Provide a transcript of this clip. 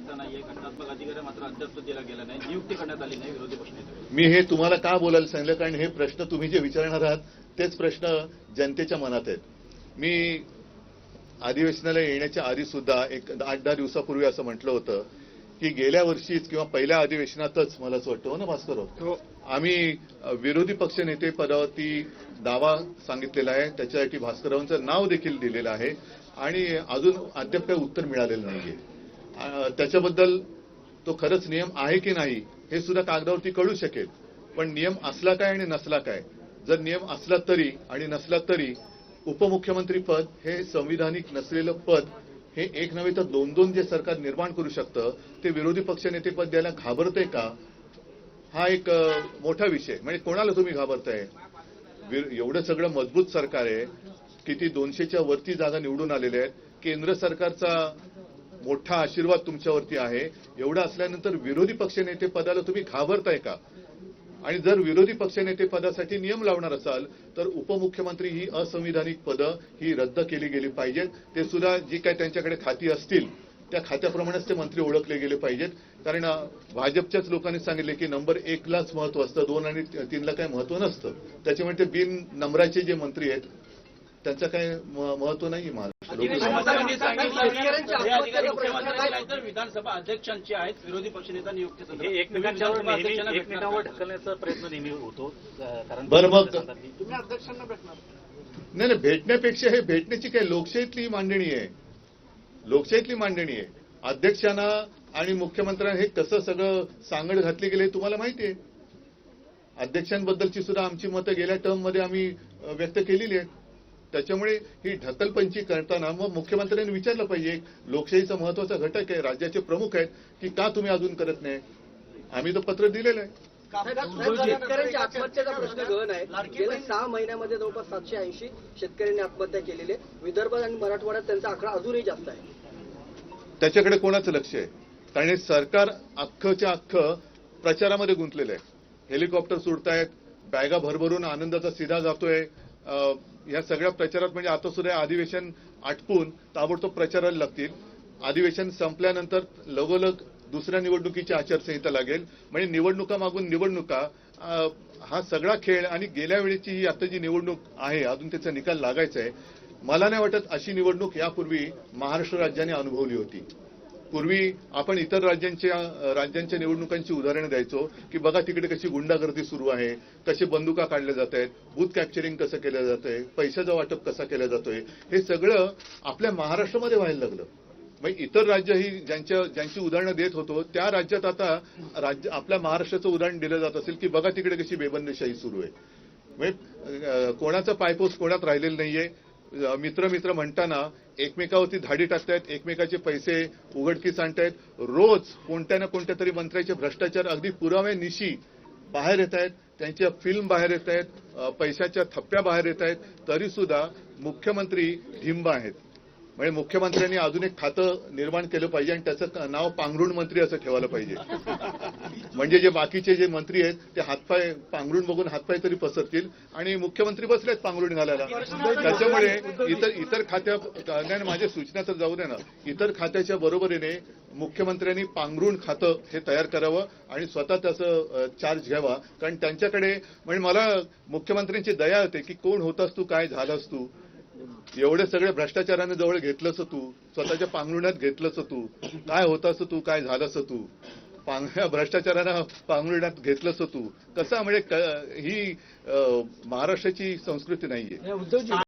पक्षनेता नाहीये, घटनात्मक अधिकार मात्र अद्याप दिला गेला नाही, नियुक्ती करण्यात आली नाही विरोधी पक्षनेते. मी हे तुम्हाला का बोलायला सांगितलं, कारण हे प्रश्न तुम्ही जे विचारणार आहात तेच प्रश्न जनतेच्या मनात आहेत. मी अधिवेशनाला येण्याच्या आधी सुद्धा एक 8-10 दिवसापूर्वी असं म्हटलं होतं की गेल्या वर्षीच किंवा पहिल्या अधिवेशनातच मला असं वाटतं, हो ना भास्करराव, आम्ही विरोधी पक्षनेते पदावरती दावा सांगितलेला आहे. त्याच्यासाठी भास्कररावांचं नाव देखील दिलेलं आहे आणि अजून अद्याप काही उत्तर मिळालेलं नाहीये. त्याच्याबद्दल तो खरंच नियम आहे की नाही हे सुद्धा कागदावरती कळू शकेल. पण नियम असला काय आणि नसला काय, जर नियम असला तरी आणि नसला तरी उपमुख्यमंत्री पद हे संविधानिक नसलेलं पद हे एक नव्हे तर 2-2 जे सरकार निर्माण करू शकतं ते विरोधी पक्षनेतेपद द्यायला घाबरतंय का, हा एक मोठा विषय. म्हणजे कोणाला तुम्ही घाबरताय? एवढं सगळं मजबूत सरकार आहे, किती 200च्या वरती जागा निवडून आलेल्या आहेत, केंद्र सरकारचा मोठा आशीर्वाद तुमच्यावरती आहे. एवढं असल्यानंतर विरोधी पक्षनेते पदाला तुम्ही घाबरताय का? आणि जर विरोधी पक्षनेते पदासाठी नियम लावणार असाल तर उपमुख्यमंत्री ही असंविधानिक पदं ही रद्द केली गेली पाहिजेत. ते सुद्धा जी काय त्यांच्याकडे खाती असतील त्या खात्याप्रमाणेच ते मंत्री ओळखले गेले पाहिजेत. कारण भाजपच्याच लोकांनी सांगितले की नंबर 1लाच महत्व असतं, 2 आणि 3ला काही महत्व नसतं. त्याच्यामुळे ते बिन नंबराचे जे मंत्री आहेत त्यांचं काही महत्व नाही. विधानसभा अध्यक्षांचे आहेत, विरोधी पक्षनेता नियुक्ती एकमेकांवर ढकलण्याचा प्रयत्न नेहमी होतो. बरं मग तुम्ही अध्यक्षांना भेटणार नाही, भेटण्यापेक्षा हे भेटण्याची काही लोकशाहीतली मांडणी आहे. लोकशाहीतली मांडणी आहे. अध्यक्षांना आणि मुख्यमंत्र्यांना हे कसं सगळं सांगड घातली गेले तुम्हाला माहिती आहे. अध्यक्षांबद्दलची सुद्धा आमची मतं गेल्या टर्ममध्ये आम्ही व्यक्त केलेली आहेत. त्याच्यामुळे ही ढकलपंची करताना मग मुख्यमंत्र्यांनी विचारलं पाहिजे, लोकशाहीचा महत्वाचा घटक आहे, राज्याचे प्रमुख आहेत, की का तुम्ही अजून करत नाही? आम्ही तर पत्र दिलेलं आहे. शेतकऱ्यांच्या आत्महत्येचा प्रश्न गहन आहे. गेल्या 6 महिन्यामध्ये जवळपास 780 शेतकऱ्यांनी आत्महत्या केलेली आहे. विदर्भ आणि मराठवाड्यात त्यांचा आकडा अजूनही जास्त आहे. त्याच्याकडे कोणाचं लक्ष आहे? कारण हे सरकार अख्खच्या अख्खं प्रचारामध्ये गुंतलेलं आहे. हेलिकॉप्टर सुटतायत, बॅगा भरभरून आनंदाचा सीधा जातोय. या सगळ्या प्रचारात म्हणजे आता सुद्धा अधिवेशन आटपून ताबडतोब प्रचाराला लागतील. अधिवेशन संपल्यानंतर लगोलग दुसऱ्या निवडणुकीची आचारसंहिता लागेल. म्हणजे निवडणुका मागून निवडणुका, हा सगळा खेळ. आणि गेल्या वेळेची ही आता जी निवडणूक आहे अजून त्याचा निकाल लागायचा आहे. मला नाही वाटत अशी निवडणूक यापूर्वी महाराष्ट्र राज्याने अनुभवली होती. पूर्वी आपण इतर राज्यांच्या निवडणुकांची उदाहरणं द्यायचो की बघा तिकडे कशी गुंडागर्दी सुरू आहे, कसे बंदुका काढल्या जात आहेत, बूथ कॅप्चरिंग कसं केलं जातंय, पैशाचं वाटप कसा केलं जातोय, हे सगळं आपल्या महाराष्ट्रामध्ये व्हायला लागलं. मग इतर राज्य ही ज्यांची उदाहरणं देत होतो त्या राज्यात आता आपल्या महाराष्ट्राचं उदाहरण दिलं जात असेल की बघा तिकडे कशी बेबंदीशाही सुरू आहे. म्हणजे कोणाचा पायपोस कोणात राहिलेलं नाहीये. मित्र म्हणताना एकमेकावरती धाडी टाकतायत, एकमेकाचे पैसे उघडकीस आणतायत. रोज कोणत्या ना कोणत्या तरी मंत्र्याचे भ्रष्टाचार अगदी पुराव्यानिशी बाहेर येत आहेत, त्यांच्या फिल्म बाहेर येत आहेत, पैशाच्या थप्प्या बाहेर येत आहेत. तरी सुद्धा मुख्यमंत्री ढिंब आहेत. म्हणजे मुख्यमंत्र्यांनी अजून एक खातं निर्माण केलं पाहिजे आणि त्याचं नाव पांघरुण मंत्री असं ठेवायला पाहिजे. म्हणजे जे बाकीचे जे मंत्री आहेत ते हातपाय पांघरुण बघून हातपाय तरी पसरतील आणि मुख्यमंत्री बसलेत पांघरुण घालायला. त्याच्यामुळे इतर खात्या माझ्या सूचना तर जाऊ दे ना, इतर खात्याच्या बरोबरीने मुख्यमंत्र्यांनी पांघरुण खातं हे तयार करावं आणि स्वतः त्याचं चार्ज घ्यावा. कारण त्यांच्याकडे म्हणजे मला मुख्यमंत्र्यांची दया होते की कोण होतास तू, काय झालास तू, एवढे सगळे भ्रष्टाचाराने जवळ घेतलंस तू, स्वतःच्या पांघरुणात घेतलंस तू, काय होतास तू, काय झालंस तू, भ्रष्टाचारानं पांघरुणात घेतलंस तू, कसं म्हणजे ही महाराष्ट्राची संस्कृती नाहीये.